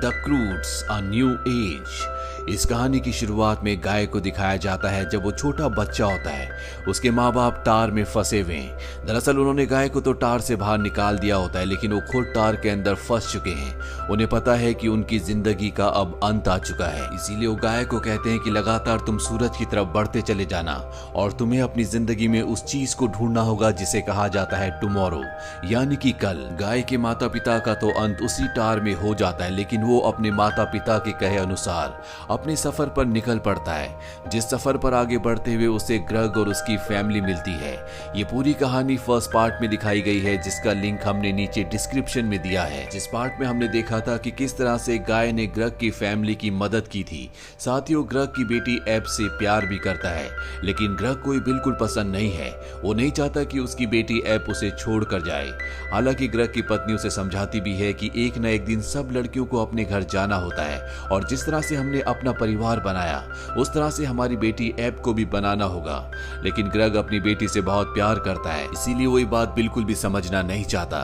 The Croods a new age. इस कहानी की शुरुआत में गाय को दिखाया जाता है जब वो छोटा बच्चा होता है। उसके माँ बाप टार में फंसे हुए हैं। दरअसल उन्होंने गाय को तो टार से बाहर निकाल दिया होता है, लेकिन वो खुद टार के अंदर फंस चुके हैं। उन्हें पता है कि उनकी जिंदगी का अब अंत आ चुका है, इसीलिए वो गाय को कहते हैं कि लगातार तुम सूरज की तरफ बढ़ते चले जाना और तुम्हें अपनी जिंदगी में उस चीज को ढूंढना होगा जिसे कहा जाता है टुमारो, यानी कि कल। गाय के माता पिता का तो अंत उसी टार में हो जाता है, लेकिन वो अपने माता पिता के कहे अनुसार अपने सफर पर निकल पड़ता है। जिस सफर पर आगे बढ़ते हुए उसे ग्रग और उसकी फैमिली मिलती है। ये पूरी कहानी फर्स्ट पार्ट में दिखाई गई है, जिसका लिंक हमने नीचे डिस्क्रिप्शन में दिया है। जिस पार्ट में हमने देखा था कि किस तरह से गाय ने ग्रग की फैमिली की मदद की थी। साथ ही वो ग्रग की बेटी एब से प्यार भी करता है, लेकिन ग्रग को बिल्कुल पसंद नहीं है। वो नहीं चाहता कि उसकी बेटी एब उसे छोड़ कर जाए। हालांकि ग्रग की पत्नी उसे समझाती भी है कि एक न एक दिन सब लड़कियों को अपने घर जाना होता है और जिस तरह से हमने अपना परिवार बनाया उस तरह से हमारी बेटी एब को भी बनाना होगा। लेकिन ग्रग अपनी बेटी से बहुत प्यार करता है, इसीलिए वो ये बात बिल्कुल भी समझना नहीं चाहता।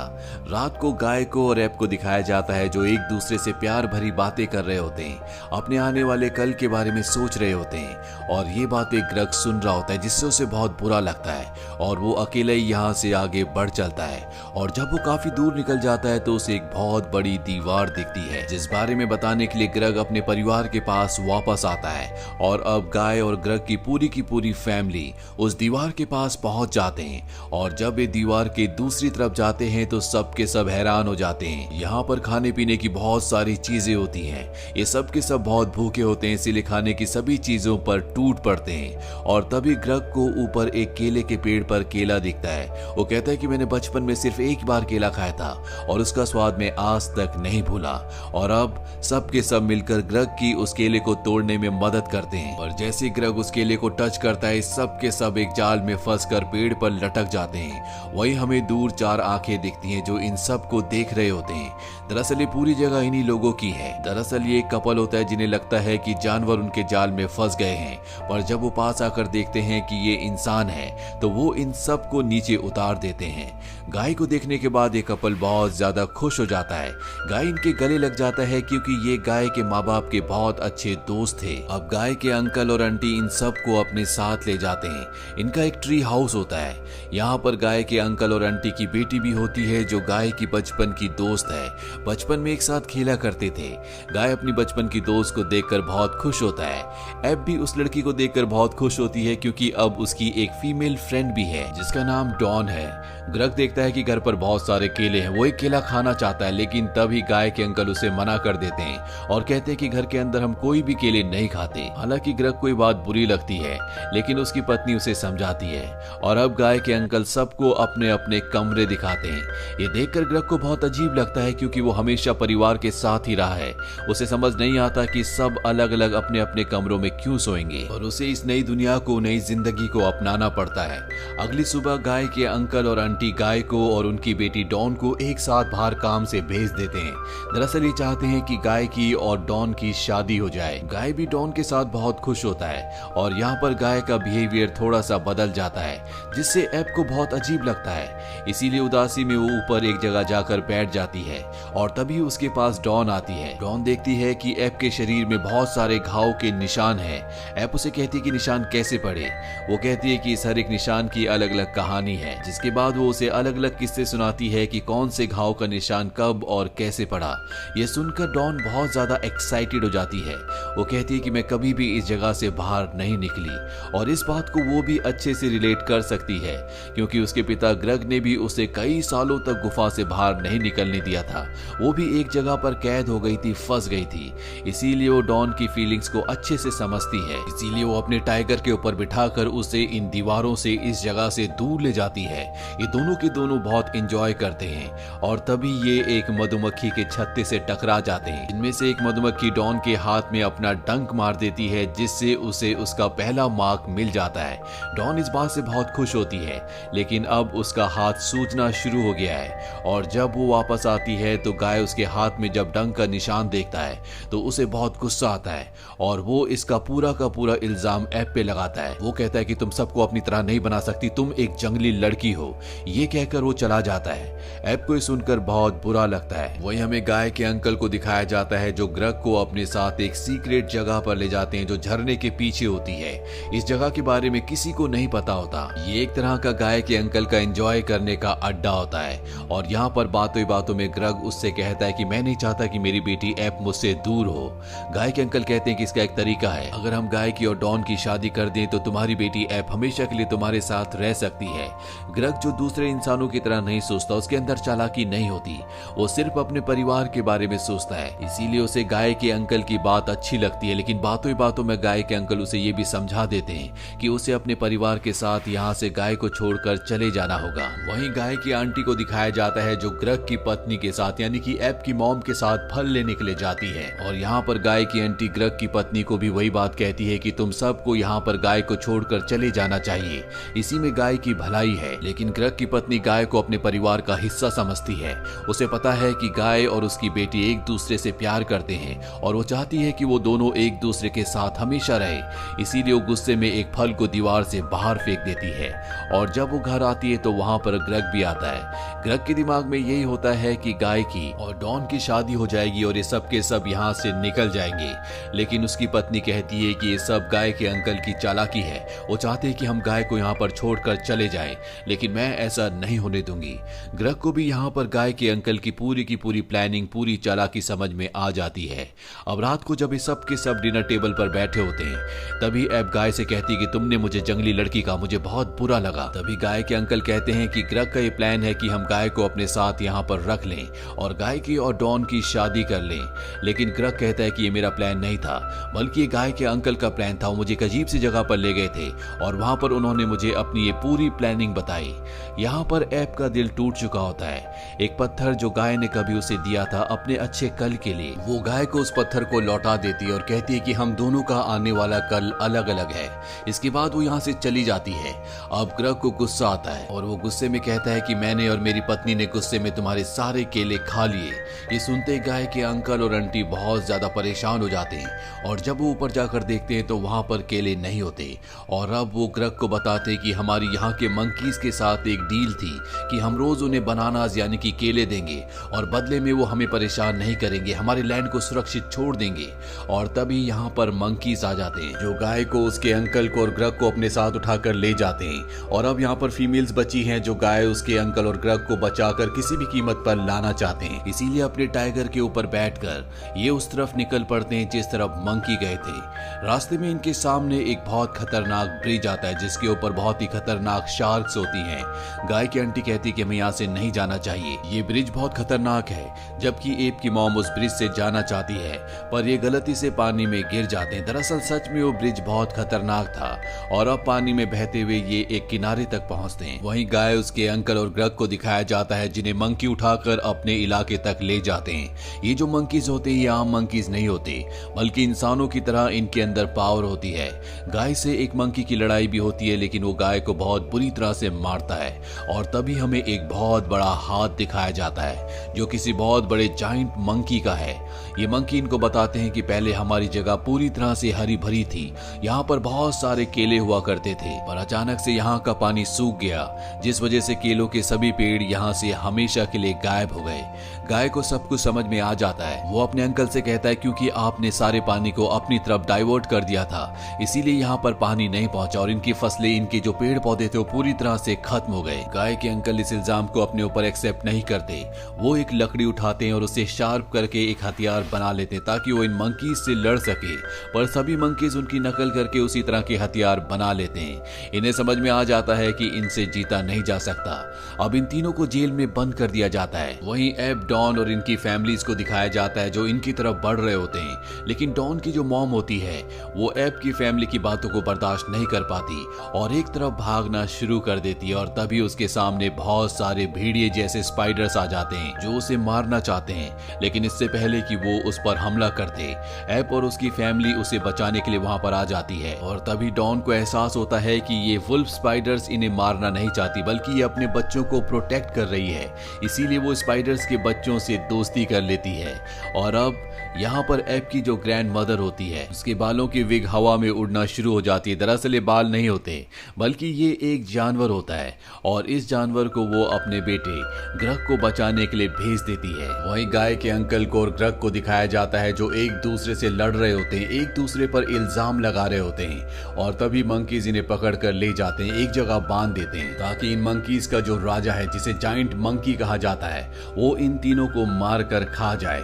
रात को गाय को और एब को दिखाया जाता है जो एक दूसरे से प्यार भरी बातें कर रहे होते हैं, अपने आने वाले कल के बारे में सोच रहे होते हैं और ये बातें ग्रग सुन रहा होता है, जिससे उसे बहुत बुरा लगता है और वो अकेले ही यहाँ से आगे बढ़ चलता है। और जब वो काफी दूर निकल जाता है तो उसे एक बहुत बड़ी दीवार दिखती है, जिस बारे में बताने के लिए ग्रग अपने परिवार के पास वापस आता है। और अब गाय और ग्रग की पूरी फैमिली उस दीवार के पास पहुंच जाते हैं और जब ये दीवार के दूसरी तरफ जाते हैं तो सब के सब हैरान हो जाते हैं। यहाँ पर खाने पीने की बहुत सारी चीजें होती हैं। ये सब के सब बहुत भूखे होते हैं, इसीलिए खाने की सभी चीजों पर टूट पड़ते हैं। और तभी ग्रग को ऊपर एक केले के पेड़ पर केला दिखता है। वो कहता है कि मैंने बचपन में सिर्फ एक बार केला खाया था और उसका स्वाद मैं आज तक नहीं भूला। और अब सब के सब मिलकर ग्रग की उस केले को तोड़ने में मदद करते हैं और जैसे ग्रग उस केले को टच करता है सब के सब एक जाल में फंसकर पेड़ पर लटक जाते हैं। वही हमें दूर चार आंखें दिखती हैं जो इन सब को देख रहे होते हैं। दरअसल ये पूरी जगह इन्हीं लोगों की है। दरअसल ये एक कपल होता है जिन्हें लगता है कि जानवर उनके जाल में फंस गए हैं, पर जब वो पास आकर देखते हैं कि ये इंसान है तो वो इन सब को नीचे उतार देते हैं। गाय को देखने के बाद ये कपल बहुत ज्यादा खुश हो जाता है। गाय इनके गले लग जाता है क्योंकि ये गाय के माँ बाप के बहुत अच्छे दोस्त थे। अब गाय के अंकल और आंटी इन सब को अपने साथ ले जाते हैं। इनका एक ट्री हाउस होता है। यहाँ पर गाय के अंकल और आंटी की बेटी भी होती है जो गाय की बचपन की दोस्त है। बचपन में एक साथ खेला करते थे। गाय अपनी बचपन की दोस्त को देखकर बहुत खुश होता है। एब भी उस लड़की को देखकर बहुत खुश होती है क्योंकि अब उसकी एक फीमेल फ्रेंड भी है जिसका नाम डॉन है। ग्रग देखता है कि घर पर बहुत सारे केले हैं। वो एक केला खाना चाहता है, लेकिन तभी गाय के अंकल उसे मना कर देते हैं और कहते हैं कि घर के अंदर हम कोई भी केले नहीं खाते। हालांकि ग्रग को ये बात बुरी लगती है, लेकिन उसकी पत्नी उसे समझाती है। और अब गाय के अंकल सबको अपने अपने कमरे दिखाते हैं। ये देखकर ग्रग को बहुत अजीब लगता है क्योंकि वो हमेशा परिवार के साथ ही रहा है। उसे समझ नहीं आता कि सब अलग अलग अपने अपने कमरों में क्यों सोएंगे और उसे इस नई दुनिया को, नई जिंदगी को अपनाना पड़ता है। अगली सुबह गाय के अंकल और आंटी गाय को और उनकी बेटी डॉन को एक साथ बाहर काम से भेज देते हैं। दरअसल ये चाहते हैं कि गाय की और डॉन की शादी हो जाए। गाय भी डॉन के साथ बहुत खुश होता है और यहाँ पर गाय का बिहेवियर थोड़ा सा बदल जाता है, जिससे एब को बहुत अजीब लगता है। इसीलिए उदासी में वो ऊपर एक जगह जाकर बैठ जाती है और तभी उसके पास डॉन आती है। डॉन देखती है कि एब के शरीर में बहुत सारे घाव के निशान हैं। एब उसे कहती है कि निशान कैसे पड़े। वो कहती है कि इस हर एक निशान की अलग अलग कहानी है, जिसके बाद वो उसे अलग अलग किस्से सुनाती है कि कौन से घाव का निशान कब और कैसे पड़ा। ये सुनकर डॉन बहुत ज्यादा एक्साइटेड हो जाती है। वो कहती है कि मैं कभी भी इस जगह से बाहर नहीं निकली और इस बात को वो भी अच्छे से रिलेट कर सकती है क्योंकि उसके पिता ग्रग ने भी उसे कई सालों तक गुफा से बाहर नहीं निकलने दिया था। वो भी एक जगह पर कैद हो गई थी, फंस गई थी। इसीलिए वो डॉन की फीलिंग्स को अच्छे से समझती है। इसीलिए वो अपने टाइगर के ऊपर बिठाकर उसे इन दीवारों से, इस जगह से दूर ले जाती है। ये दोनों के दोनों बहुत एंजॉय करते हैं और तभी ये एक मधुमक्खी के छत्ते से टकरा जाते हैं। इनमें से एक मधुमक्खी डॉन के हाथ में अपना डंक मार देती है, जिससे उसे उसका पहला मार्क मिल जाता है। डॉन इस बात से बहुत खुश होती है, लेकिन अब उसका हाथ सूजना शुरू हो गया है और जब वो वापस आती है तो गाय उसके हाथ में जब डंक का निशान देखता है तो उसे बहुत गुस्सा आता है और वो इसका पूरा का पूरा इल्जाम ऐप पे लगाता है। वो कहता है कि तुम सबको अपनी तरह नहीं बना सकती, तुम एक जंगली लड़की हो। ये कहकर वो चला जाता है। ऐप को सुनकर बहुत बुरा लगता है। वहीं हमें गाय के अंकल को दिखाया जाता है जो ग्रग को अपने साथ एक सीक्रेट जगह पर ले जाते हैं जो झरने के पीछे होती है। इस जगह के बारे में किसी को नहीं पता होता। ये एक तरह का गाय के अंकल का एंजॉय करने का अड्डा होता है और यहाँ पर बातों बातों में ग्रग उससे कहता है कि मैं नहीं चाहता कि मेरी बेटी ऐप मुझसे दूर हो। गाय के अंकल कहते हैं कि इसका एक तरीका है, अगर हम गाय की और डॉन की शादी कर दें तो तुम्हारी बेटी ऐप हमेशा के लिए तुम्हारे साथ रह सकती है। ग्रग जो दूसरे इंसानों की तरह नहीं सोचता, उसके अंदर चालाकी नहीं होती, वो सिर्फ अपने परिवार के बारे में सोचता है। इसीलिए उसे गाय के अंकल की बात अच्छी लगती है, लेकिन बातों बातों में गाय के अंकल उसे ये भी समझा देते हैं कि उसे अपने परिवार के साथ यहाँ से गाय को छोड़कर चले जाना होगा। वहीं गाय की आंटी को दिखाया जाता है जो ग्रग की पत्नी के साथ यानी कि ऐप की मॉम के साथ फल लेने के लिए जाती है और यहाँ पर गाय की आंटी ग्रग की पत्नी को भी वही बात कहती है कि तुम सबको यहाँ पर गाय को छोड़कर चले जाना चाहिए, इसी में गाय की भलाई है। लेकिन ग्रग की पत्नी गाय को अपने परिवार का हिस्सा समझती है। उसे पता है कि गाय और उसकी बेटी एक दूसरे से प्यार करते हैं और वो चाहती है कि वो दोनों एक दूसरे के साथ हमेशा रहे। इसीलिए वो गुस्से में एक फल को दीवार से बाहर फेंक देती है और जब वो घर आती है तो वहां पर ग्रग भी आता है। ग्रग के दिमाग में यही होता है कि गाय की और डॉन की शादी हो जाएगी और ये सब के सब यहाँ से निकल जाएंगे। लेकिन उसकी पत्नी कहती है कि ये सब गाय के अंकल की चालाकी है, वो चाहते हैं कि हम गाय को यहाँ पर छोड़कर चले जाएं, लेकिन मैं ऐसा नहीं होने दूंगी। ग्रग को भी यहाँ पर गाय के अंकल की पूरी प्लानिंग, पूरी चालाकी समझ में आ जाती है। अब रात को जब ये सब के सब डिनर टेबल पर बैठे होते हैं तभी ऐप गाय से कहती है कि तुमने मुझे जंगली लड़की कहा, मुझे बहुत बुरा लगा। तभी गाय के अंकल कहते हैं कि ग्रग का ये प्लान है कि हम गाय को अपने साथ यहाँ पर रख लें और गाय की और डॉन की शादी कर लें। लेकिन ग्रग कहता है कि ये मेरा प्लान नहीं था, बल्कि ये गाय के अंकल का प्लान था। वो मुझे एक अजीब सी जगह पर ले गए थे और वहां पर उन्होंने मुझे अपनी ये पूरी प्लानिंग बताई। यहाँ पर ऐप का दिल टूट चुका होता है। एक पत्थर जो गाय ने कभी उसे दिया था अपने अच्छे कल के लिए, वो गाय को उस पत्थर को लौटा देती है और कहती है कि हम दोनों का आने वाला कल अलग अलग है। इसके बाद वो यहाँ से चली जाती है। अब ग्रग को गुस्सा आता है और वो गुस्से में कहता है कि मैंने और मेरी पत्नी ने गुस्से में तुम्हारे सारे केले खा लिए। ये सुनते ही गाय के अंकल और आंटी बहुत ज्यादा परेशान हो जाते हैं और जब वो ऊपर जाकर देखते हैं तो वहां पर केले नहीं होते और अब वो ग्रग को बताते कि हमारी यहाँ के मंकीज के साथ एक डील थी कि हम रोज उन्हें बनानास यानी कि केले देंगे और बदले में वो हमें परेशान नहीं करेंगे, हमारे लैंड को सुरक्षित छोड़ देंगे। और तभी यहाँ पर मंकीज आ जाते हैं जो गाय को, उसके अंकल को और ग्रग को अपने साथ उठाकर ले जाते हैं और अब यहाँ पर फीमेल्स बची हैं जो गाय, उसके अंकल और ग्रग को बचाकर किसी भी कीमत पर लाना चाहते हैं। इसीलिए अपने टाइगर के ऊपर बैठकर ये उस तरफ निकल पड़ते हैं जिस तरफ मंकी गए थे। रास्ते में इनके सामने एक बहुत खतरनाक ब्रिज आता है जिसके ऊपर बहुत ही खतरनाक शार्क्स होती हैं। गाय की आंटी कहती कि हमें यहाँ से नहीं जाना चाहिए, ये ब्रिज बहुत खतरनाक है। जबकि एप की मॉम उस ब्रिज से जाना चाहती है पर ये गलती से पानी में गिर जाते हैं। दरअसल सच में वो ब्रिज बहुत खतरनाक था और अब पानी में बहते हुए ये एक किनारे तक पहुंचते हैं। वहीं गाय, उसके अंकल और ग्रग को दिखाया जाता है जिन्हें मंकी उठाकर अपने इलाके तक ले जाते हैं। ये जो मंकीज होते हैं ये आम मंकीज नहीं होते, बल्कि इंसानों की तरह इनके अंदर पावर होती है। गाय से एक मंकी की लड़ाई भी होती है लेकिन वो गाय को बहुत बुरी तरह से मारता है और तभी हमें एक बहुत बड़ा हाथ दिखाया जाता है जो किसी बहुत बड़े जाइंट मंकी का है। ये मंकी इनको बताते हैं कि पहले हमारी जगह पूरी तरह से हरी भरी थी, यहाँ पर बहुत सारे केले हुआ करते थे, पर अचानक से यहाँ का पानी सूख गया जिस वजह से केलों के सभी पेड़ यहाँ से हमेशा के लिए गायब हो गए। गाय को सब कुछ समझ में आ जाता है। वो अपने अंकल से कहता है क्योंकि आपने सारे पानी को अपनी तरफ डाइवर्ट कर दिया था इसीलिए यहाँ पर पानी नहीं पहुंचा और इनकी फसलें, इनके जो पेड़ पौधे थे वो पूरी तरह से खत्म हो गए। गाय के अंकल इस इल्जाम को अपने ऊपर एक्सेप्ट नहीं करते। वो एक लकड़ी उठाते हैं और उसे शार्प करके एक हथियार बना लेते हैं ताकि वो इन मंकीज से लड़ सके, पर सभी मंकीज उनकी नकल करके उसी तरह के हथियार बना लेते हैं। इन्हें समझ में आ जाता है कि इनसे जीता नहीं जा सकता। अब इन तीनों को जेल में बंद कर दिया जाता है। वहीं ऐप, डॉन और इनकी फैमिलीज को दिखाया जाता है जो इनकी तरफ बढ़ रहे होते हैं, लेकिन डॉन की जो मॉम होती है वो ऐप की फैमिली की बातों को बर्दाश्त नहीं कर पाती और एक तरफ भागना शुरू कर देती है और तभी उसके सामने बहुत सारे भेड़िए जैसे स्पाइडर्स आ जाते हैं जो उसे मारना चाहते हैं। लेकिन इससे पहले कि वो उस पर हमला करते, ऐप और उसकी फैमिली उसे बचाने के लिए वहां पर आ जाती है और तभी डॉन को एहसास होता है कि ये वुल्फ स्पाइडर्स इन्हें मारना नहीं चाहती बल्कि ये अपने बच्चों को प्रोटेक्ट कर रही है। इसीलिए वो स्पाइडर्स के बच्चों बच्चों से दोस्ती कर लेती है। और अब यहाँ पर एप की जो ग्रैंड मदर होती है उसके बालों की विग हवा में उड़ना शुरू हो जाती है। दरअसल ये बाल नहीं होते बल्कि ये एक जानवर होता है और इस जानवर को वो अपने बेटे ग्रग को बचाने के लिए भेज देती है। वहीं गाय के अंकल को और ग्रग को दिखाया जाता है जो एक दूसरे से लड़ रहे होते हैं, एक दूसरे पर इल्जाम लगा रहे होते हैं और तभी मंकीज इन्हें पकड़ कर ले जाते हैं, एक जगह बांध देते हैं ताकि इन मंकीज का जो राजा है जिसे जाइंट मंकी कहा जाता है वो इन तीनों को मार कर खा जाए।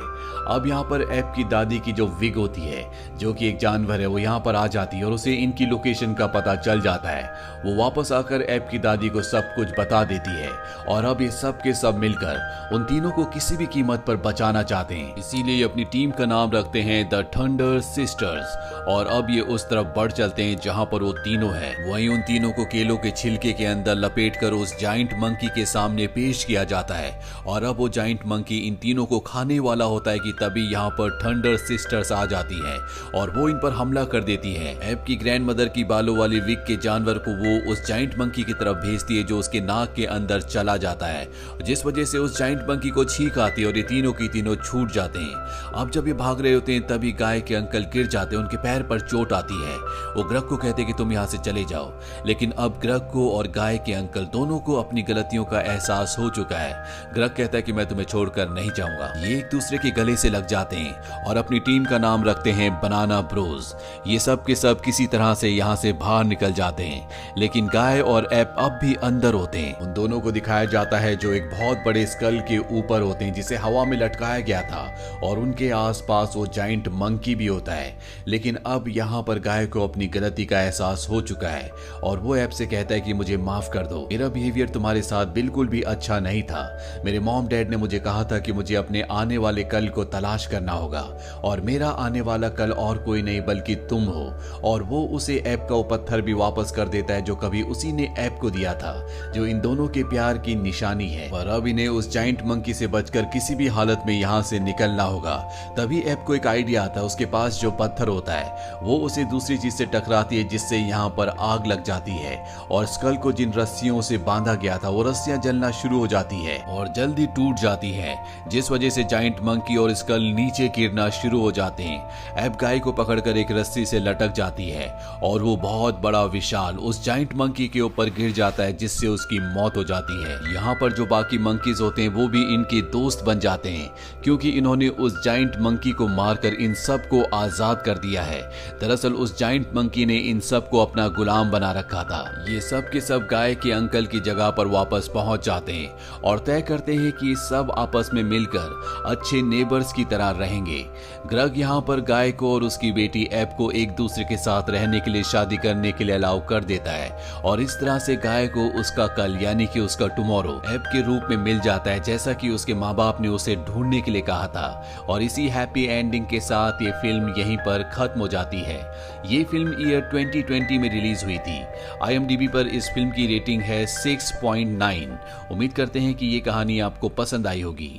अब यहाँ पर एप की दादी की जो विग होती है जो कि एक जानवर है वो यहाँ पर आ जाती है और उसे इनकी लोकेशन का पता चल जाता है। वो वापस आकर एप की दादी को सब कुछ बता देती है और अब ये सब के सब मिलकर उन तीनों को किसी भी कीमत पर बचाना चाहते हैं, इसीलिए अपनी टीम का नाम रखते हैं द थंडर सिस्टर्स। और अब ये उस तरफ बढ़ चलते हैं जहाँ पर वो तीनों है। वहीं उन तीनों को केलों के छिलके के अंदर लपेट कर उस जाइंट मंकी के सामने पेश किया जाता है और अब वो जाइंट मंकी इन तीनों को खाने वाला होता है कि तभी यहाँ पर थंडर सिस्टर्स आ जाती है और वो इन पर हमला कर देती है। एप की ग्रैंड मदर की बालों वाली विग के जानवर को वो उस जाइंट मंकी की तरफ भेजती है जो उसके नाक के अंदर चला जाता है, जिस वजह से उस जाइंट मंकी को छींक आती है और ये तीनों की तीनों छूट जाते हैं। अब जब ये भाग रहे होते हैं तभी गाय के अंकल गिर जाते हैं, उनके पैर पर चोट आती है। वो ग्रग को कहते हैं कि तुम यहाँ से चले जाओ, लेकिन अब ग्रग को और गाय के अंकल दोनों को अपनी गलतियों का एहसास हो चुका है। ग्रग कहता है कि मैं तुम्हें छोड़कर नहीं जाऊंगा। ये एक दूसरे के गले से लग जाते हैं और अपनी टीम का नाम रखते हैं बनाना ब्रोज। ये सब के सब किसी तरह से यहाँ से बाहर निकल जाते हैं, लेकिन गाय और एप अब भी अंदर होते हैं। उन दोनों को दिखाया जाता है जो एक बहुत बड़े स्कल के ऊपर होते हैं जिसे हवा में लटकाया गया था और उनके आसपास वो जाइंट मंकी भी होता है। लेकिन अब यहाँ पर गाय को अपनी गलती का एहसास हो चुका है और वो एप से कहता है कि मुझे माफ कर दो, मेरा बिहेवियर तुम्हारे साथ बिल्कुल भी अच्छा नहीं था। मेरे मॉम डैड ने मुझे कहा था कि मुझे अपने आने वाले कल को तलाश करना होगा और मेरा आने वाला कल और कोई नहीं बल्कि तुम हो। और वो उसे ऐप का वो पत्थर भी वापस कर देता है जो कभी उसी ने ऐप को दिया था, जो इन दोनों के प्यार की निशानी है। पर अब इन्हें उस जाइंट मंकी से बचकर किसी भी हालत में यहाँ से निकलना होगा। तभी ऐप को एक आइडिया आता है, उसके पास जो पत्थर होता है वो उसे दूसरी चीज से टकराती है जिससे यहाँ पर आग लग जाती है और स्कल को जिन रस्सियों से बांधा गया था वो रस्सियां जलना शुरू हो जाती है और जल्दी टूट जाती है, जिस वजह से जाइंट मंकी और स्कल नीचे गिरना शुरू हो जाते हैं। ऐप गाय को पकड़कर एक रस्सी से लटक जाती है और वो बहुत बड़ा विशाल उस जाइंट मंकी के ऊपर गिर जाता है जिससे उसकी मौत हो जाती है। यहाँ पर जो बाकी मंकीज होते हैं वो भी इनके दोस्त बन जाते हैं क्योंकि इन्होंने उस जाइंट मंकी को मारकर इन सब को आजाद कर दिया है। दरअसल उस जाइंट मंकी ने इन सब को अपना गुलाम बना रखा था। ये सब के सब गाय के अंकल की जगह पर वापस पहुंच जाते हैं और तय करते हैं कि सब आपस में मिलकर अच्छे नेबर्स की तरह रहेंगे। ग्रग यहाँ पर गाय को और उसकी बेटी ऐप को एक दूसरे के साथ रहने के लिए शादी करने के लिए अलाउ कर देता है और इस तरह से गाय को उसका कल यानी कि उसका टुमारो ऐप के रूप में मिल जाता है, जैसा कि उसके माँ बाप ने उसे ढूंढने के लिए कहा था। और इसी हैप्पी एंडिंग के साथ ये फिल्म यहीं पर खत्म हो जाती है। ये फिल्म ईयर 2020 में रिलीज हुई थी। IMDb पर इस फिल्म की रेटिंग है 6.9। उम्मीद करते हैं कि ये कहानी आपको पसंद आई होगी।